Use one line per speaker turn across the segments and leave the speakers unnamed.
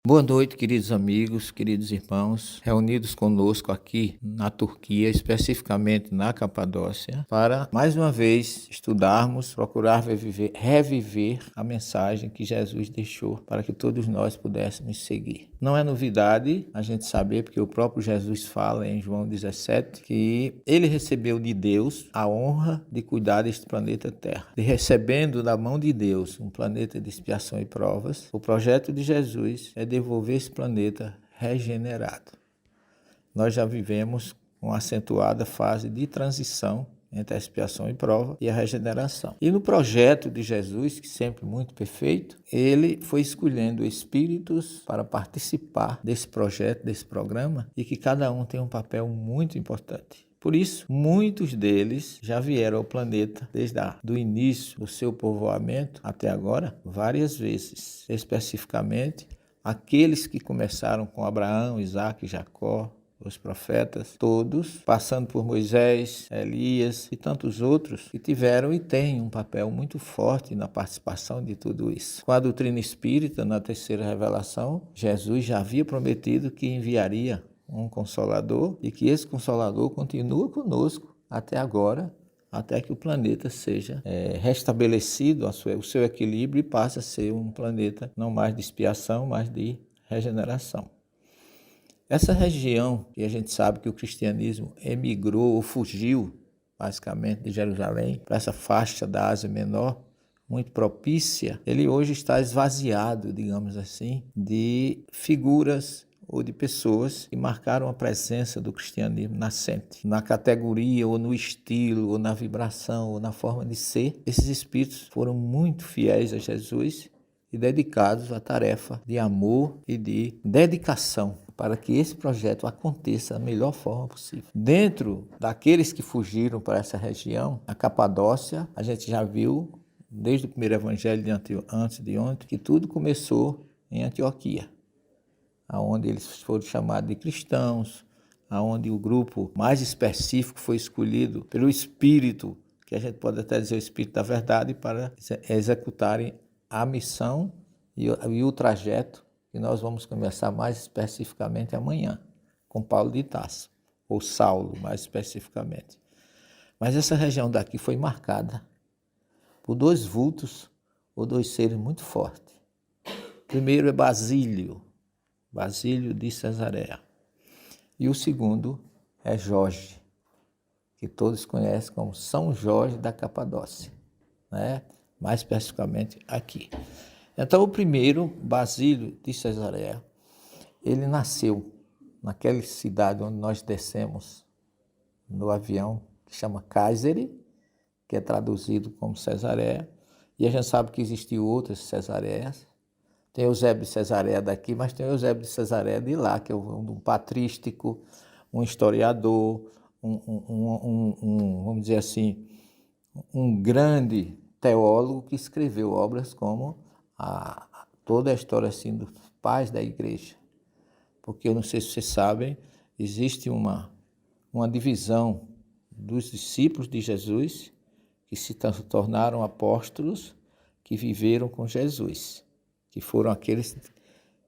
Boa noite, queridos amigos, queridos irmãos, reunidos conosco aqui na Turquia, especificamente na Capadócia, para mais uma vez estudarmos, procurar reviver a mensagem que Jesus deixou para que todos nós pudéssemos seguir. Não é novidade a gente saber, porque o próprio Jesus fala em João 17 que ele recebeu de Deus a honra de cuidar deste planeta Terra. E recebendo da mão de Deus um planeta de expiação e provas, o projeto de Jesus é devolver esse planeta regenerado. Nós já vivemos uma acentuada fase de transição entre a expiação e prova e a regeneração. E no projeto de Jesus, que sempre muito perfeito, ele foi escolhendo espíritos para participar desse projeto, desse programa, e que cada um tem um papel muito importante. Por isso, muitos deles já vieram ao planeta desde o início do seu povoamento até agora, várias vezes. Especificamente, aqueles que começaram com Abraão, Isaac e Jacó, os profetas, todos, passando por Moisés, Elias e tantos outros, que tiveram e têm um papel muito forte na participação de tudo isso. Com a doutrina espírita, na terceira revelação, Jesus já havia prometido que enviaria um Consolador e que esse Consolador continua conosco até agora, até que o planeta seja restabelecido, o seu equilíbrio, e passe a ser um planeta não mais de expiação, mas de regeneração. Essa região, que a gente sabe que o cristianismo emigrou ou fugiu, basicamente, de Jerusalém, para essa faixa da Ásia Menor, muito propícia, ele hoje está esvaziado, digamos assim, de figuras ou de pessoas que marcaram a presença do cristianismo nascente. Na categoria, ou no estilo, ou na vibração, ou na forma de ser, esses espíritos foram muito fiéis a Jesus e dedicados à tarefa de amor e de dedicação para que esse projeto aconteça da melhor forma possível. Dentro daqueles que fugiram para essa região, a Capadócia, a gente já viu, desde o primeiro evangelho antes de ontem, que tudo começou em Antioquia, onde eles foram chamados de cristãos, onde o grupo mais específico foi escolhido pelo Espírito, que a gente pode até dizer o Espírito da Verdade, para executarem a missão e o trajeto que nós vamos começar mais especificamente amanhã, com Paulo de Tarso, ou Saulo, mais especificamente. Mas essa região daqui foi marcada por dois vultos, ou dois seres muito fortes. Primeiro é Basílio de Cesareia. E o segundo é Jorge, que todos conhecem como São Jorge da Capadócia, né? Mais especificamente aqui. Então, o primeiro, Basílio de Cesareia, ele nasceu naquela cidade onde nós descemos no avião, que chama Kayseri, que é traduzido como Cesareia, e a gente sabe que existiam outras Cesareias. Tem Eusébio de Cesareia daqui, mas tem Eusébio de Cesareia de lá, que é um patrístico, um historiador, vamos dizer assim, um grande teólogo que escreveu obras como toda a história assim, dos pais da igreja. Porque eu não sei se vocês sabem, existe uma divisão dos discípulos de Jesus que se tornaram apóstolos, que viveram com Jesus, que foram aqueles que,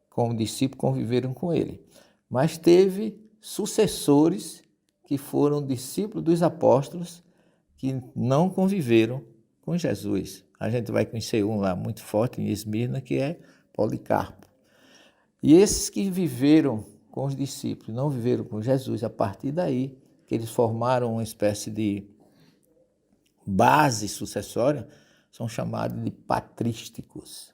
como discípulos, conviveram com ele. Mas teve sucessores que foram discípulos dos apóstolos que não conviveram com Jesus. A gente vai conhecer um lá muito forte em Esmirna, que é Policarpo. E esses que viveram com os discípulos, não viveram com Jesus, a partir daí que eles formaram uma espécie de base sucessória, são chamados de patrísticos.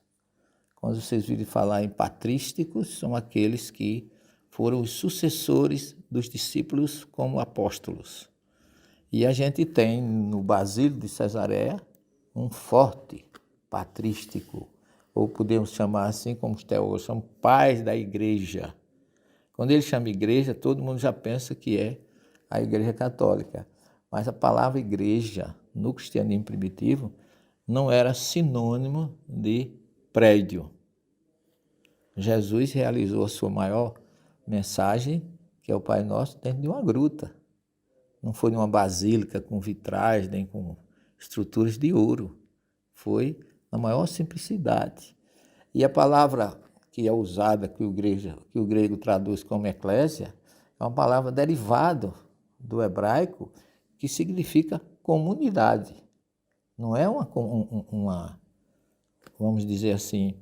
Quando vocês virem falar em patrísticos, são aqueles que foram os sucessores dos discípulos como apóstolos. E a gente tem no Basílio de Cesareia um forte patrístico, ou podemos chamar assim como os teólogos, são pais da igreja. Quando ele chama igreja, todo mundo já pensa que é a igreja católica. Mas a palavra igreja, no cristianismo primitivo, não era sinônimo de prédio. Jesus realizou a sua maior mensagem, que é o Pai Nosso, dentro de uma gruta. Não foi numa basílica com vitrais, nem com estruturas de ouro. Foi na maior simplicidade. E a palavra que é usada, que o grego traduz como eclésia, é uma palavra derivada do hebraico que significa comunidade. Não é vamos dizer assim,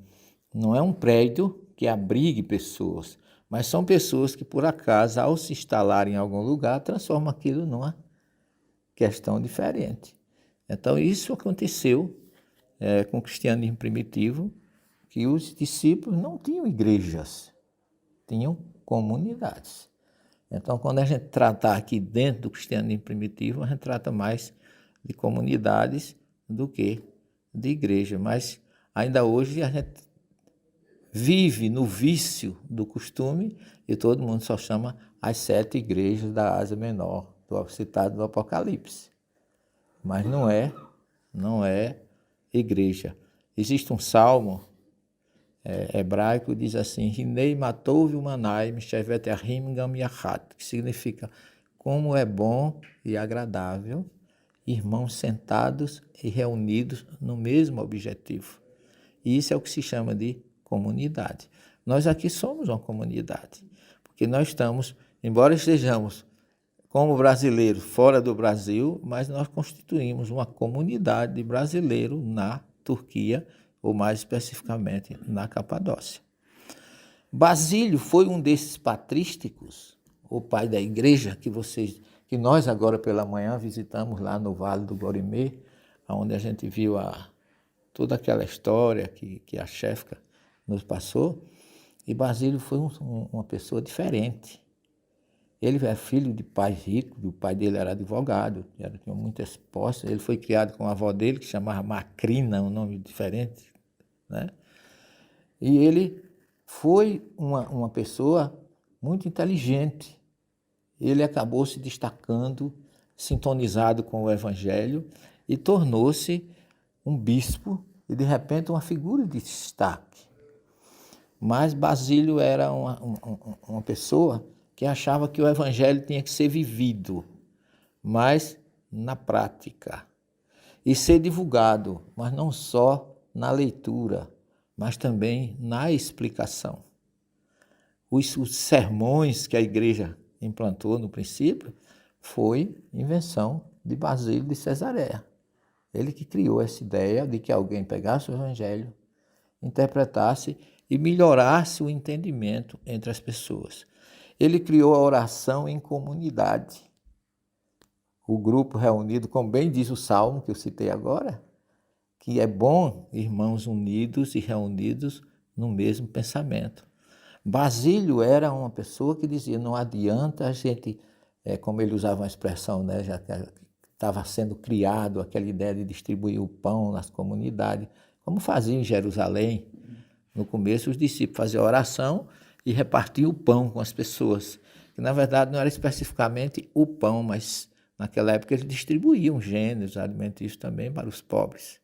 não é um prédio que abrigue pessoas, mas são pessoas que, por acaso, ao se instalarem em algum lugar, transformam aquilo numa questão diferente. Então, isso aconteceu com o cristianismo primitivo, que os discípulos não tinham igrejas, tinham comunidades. Então, quando a gente tratar aqui dentro do cristianismo primitivo, a gente trata mais de comunidades do que de igreja. Mas ainda hoje a gente vive no vício do costume e todo mundo só chama as 7 igrejas da Ásia Menor, citado no Apocalipse. Mas não é igreja. Existe um salmo hebraico que diz assim: Hinei matov umanai mishevet ahim gam yachat, que significa como é bom e agradável irmãos sentados e reunidos no mesmo objetivo. E isso é o que se chama de comunidade. Nós aqui somos uma comunidade, porque nós estamos, embora estejamos como brasileiros fora do Brasil, mas nós constituímos uma comunidade de brasileiros na Turquia, ou mais especificamente na Capadócia. Basílio foi um desses patrísticos, o pai da igreja, que nós agora pela manhã visitamos lá no Vale do Gorimê, onde a gente viu toda aquela história que a Shefka nos passou. E Basílio foi uma pessoa diferente. Ele é filho de pais ricos, o pai dele era advogado, tinha muitas posses. Ele foi criado com a avó dele, que chamava Macrina, um nome diferente, né? E ele foi uma pessoa muito inteligente. Ele acabou se destacando, sintonizado com o Evangelho, e tornou-se um bispo e, de repente, uma figura de destaque. Mas Basílio era uma pessoa que achava que o Evangelho tinha que ser vivido, mas na prática, e ser divulgado, mas não só na leitura, mas também na explicação. Os sermões que a igreja implantou no princípio foi invenção de Basílio de Cesareia. Ele que criou essa ideia de que alguém pegasse o Evangelho, interpretasse e melhorasse o entendimento entre as pessoas. Ele criou a oração em comunidade. O grupo reunido, como bem diz o Salmo que eu citei agora, que é bom irmãos unidos e reunidos no mesmo pensamento. Basílio era uma pessoa que dizia, não adianta a gente, como ele usava uma expressão, né, já estava sendo criado aquela ideia de distribuir o pão nas comunidades, como fazia em Jerusalém. No começo os discípulos faziam oração e repartiam o pão com as pessoas, que na verdade não era especificamente o pão, mas naquela época eles distribuíam gêneros alimentícios também para os pobres.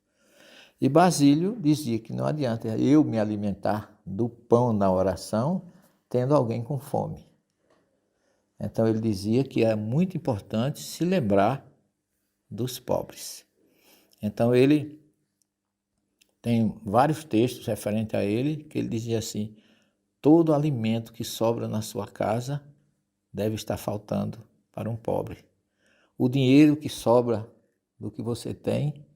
E Basílio dizia que não adianta eu me alimentar do pão na oração, tendo alguém com fome. Então ele dizia que é muito importante se lembrar dos pobres. Então ele tem vários textos referentes a ele, que ele dizia assim: todo alimento que sobra na sua casa deve estar faltando para um pobre. O dinheiro que sobra do que você tem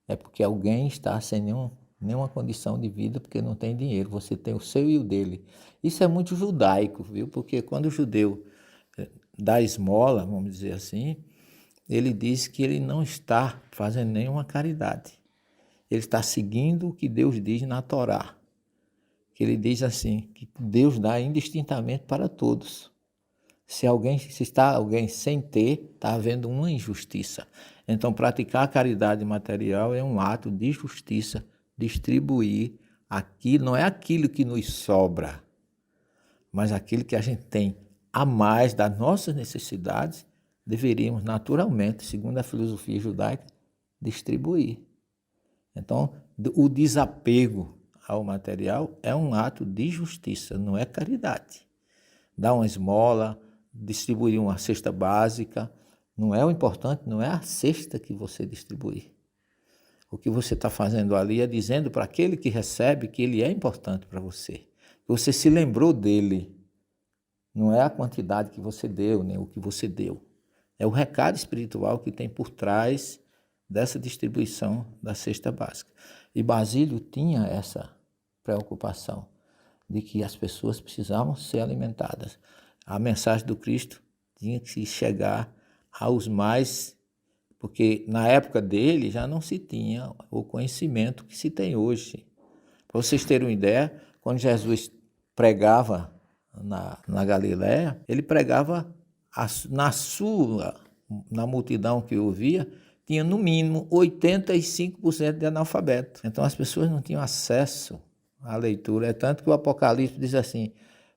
é porque alguém está sem nenhuma condição de vida, porque não tem dinheiro. Você tem o seu e o dele. Isso é muito judaico, viu? Porque quando o judeu dá esmola, vamos dizer assim, ele diz que ele não está fazendo nenhuma caridade. Ele está seguindo o que Deus diz na Torá. Que ele diz assim, que Deus dá indistintamente para todos. Se está alguém sem ter, está havendo uma injustiça. Então, praticar a caridade material é um ato de justiça, distribuir aquilo, não é aquilo que nos sobra, mas aquilo que a gente tem a mais das nossas necessidades, deveríamos naturalmente, segundo a filosofia judaica, distribuir. Então, o desapego ao material é um ato de justiça, não é caridade. Dar uma esmola, distribuir uma cesta básica, não é o importante, não é a cesta que você distribui. O que você está fazendo ali é dizendo para aquele que recebe que ele é importante para você, Você se lembrou dele. Não é a quantidade que você deu, nem o que você deu. É o recado espiritual que tem por trás dessa distribuição da cesta básica. E Basílio tinha essa preocupação de que as pessoas precisavam ser alimentadas. A mensagem do Cristo tinha que chegar aos mais, porque na época dele já não se tinha o conhecimento que se tem hoje. Para vocês terem uma ideia, quando Jesus pregava na Galiléia, ele pregava na multidão que ouvia, tinha no mínimo 85% de analfabeto. Então as pessoas não tinham acesso à leitura. É tanto que o Apocalipse diz assim: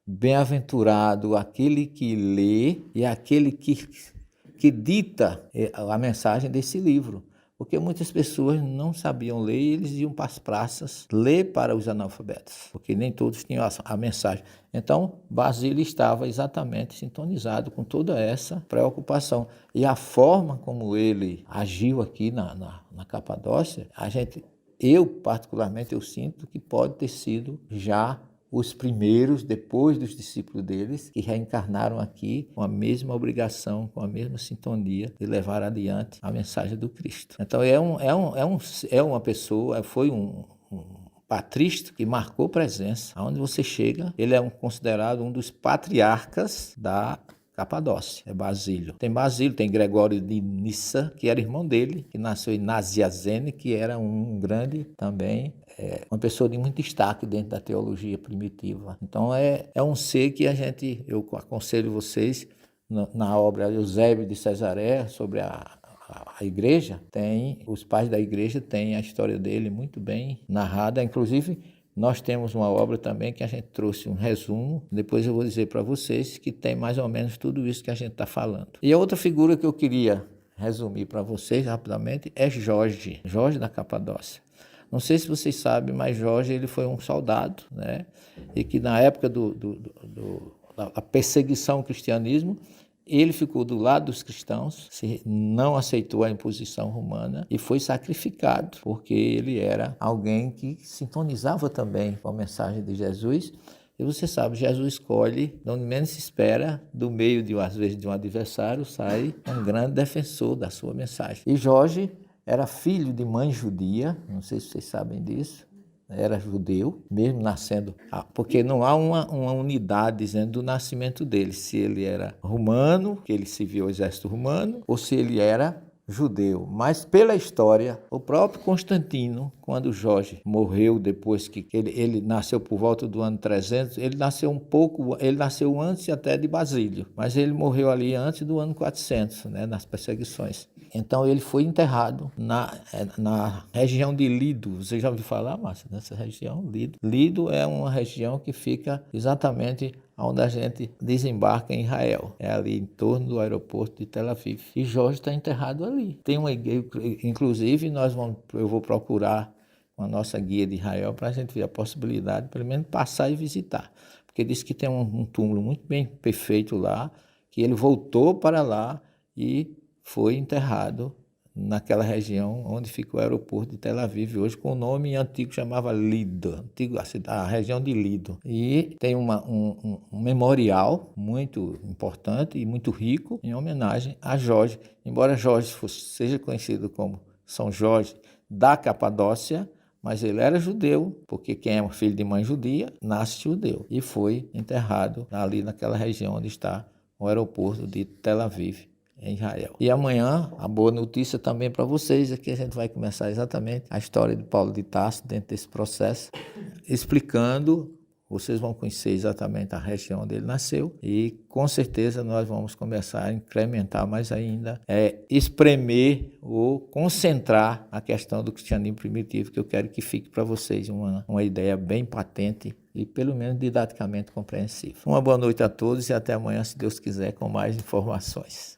bem-aventurado aquele que lê e aquele que dita a mensagem desse livro. Porque muitas pessoas não sabiam ler e eles iam para as praças ler para os analfabetos, porque nem todos tinham a mensagem. Então, Basílio estava exatamente sintonizado com toda essa preocupação. E a forma como ele agiu aqui na Capadócia, eu particularmente, eu sinto que pode ter sido já os primeiros, depois dos discípulos deles, que reencarnaram aqui com a mesma obrigação, com a mesma sintonia de levar adiante a mensagem do Cristo. Então é uma pessoa, foi um patrício que marcou presença. Aonde você chega, ele é considerado um dos patriarcas da Capadócia, é Basílio. Tem Basílio, tem Gregório de Nissa, que era irmão dele, que nasceu em Nazianzene, que era um grande também, uma pessoa de muito destaque dentro da teologia primitiva. Então é um ser que eu aconselho vocês, na obra Eusébio de Cesareia, sobre a igreja, os pais da igreja têm a história dele muito bem narrada, inclusive. Nós temos uma obra também que a gente trouxe um resumo, depois eu vou dizer para vocês, que tem mais ou menos tudo isso que a gente está falando. E a outra figura que eu queria resumir para vocês rapidamente é Jorge da Capadócia. Não sei se vocês sabem, mas Jorge ele foi um soldado, né? E que na época da perseguição ao cristianismo, ele ficou do lado dos cristãos, não aceitou a imposição romana e foi sacrificado, porque ele era alguém que sintonizava também com a mensagem de Jesus. E você sabe, Jesus escolhe, de onde menos se espera, do meio, às vezes, de um adversário, sai um grande defensor da sua mensagem. E Jorge era filho de mãe judia, não sei se vocês sabem disso, era judeu, mesmo nascendo, porque não há uma unidade dizendo do nascimento dele, se ele era romano, que ele serviu ao exército romano, ou se ele era judeu. Mas pela história, o próprio Constantino, quando Jorge morreu, depois que ele nasceu por volta do ano 300, ele nasceu antes até de Basílio, mas ele morreu ali antes do ano 400, né, nas perseguições. Então ele foi enterrado na região de Lido. Você já ouviu falar, Márcia, nessa região? Lido. Lido é uma região que fica exatamente onde a gente desembarca em Israel. É ali em torno do aeroporto de Tel Aviv. E Jorge está enterrado ali. Tem uma igreja, inclusive eu vou procurar uma nossa guia de Israel para a gente ver a possibilidade, pelo menos, passar e visitar. Porque diz que tem um túmulo muito bem perfeito lá, que ele voltou para lá e foi enterrado naquela região onde fica o aeroporto de Tel Aviv, hoje com o nome antigo chamava Lido, a região de Lido. E tem um memorial muito importante e muito rico em homenagem a Jorge. Embora Jorge seja conhecido como São Jorge da Capadócia, mas ele era judeu, porque quem é filho de mãe judia, nasce judeu. E foi enterrado ali naquela região onde está o aeroporto de Tel Aviv, em Israel. E amanhã, a boa notícia também para vocês é que a gente vai começar exatamente a história de Paulo de Tarso dentro desse processo, explicando, vocês vão conhecer exatamente a região onde ele nasceu e com certeza nós vamos começar a incrementar mais ainda, espremer ou concentrar a questão do cristianismo primitivo, que eu quero que fique para vocês uma ideia bem patente e pelo menos didaticamente compreensível. Uma boa noite a todos e até amanhã, se Deus quiser, com mais informações.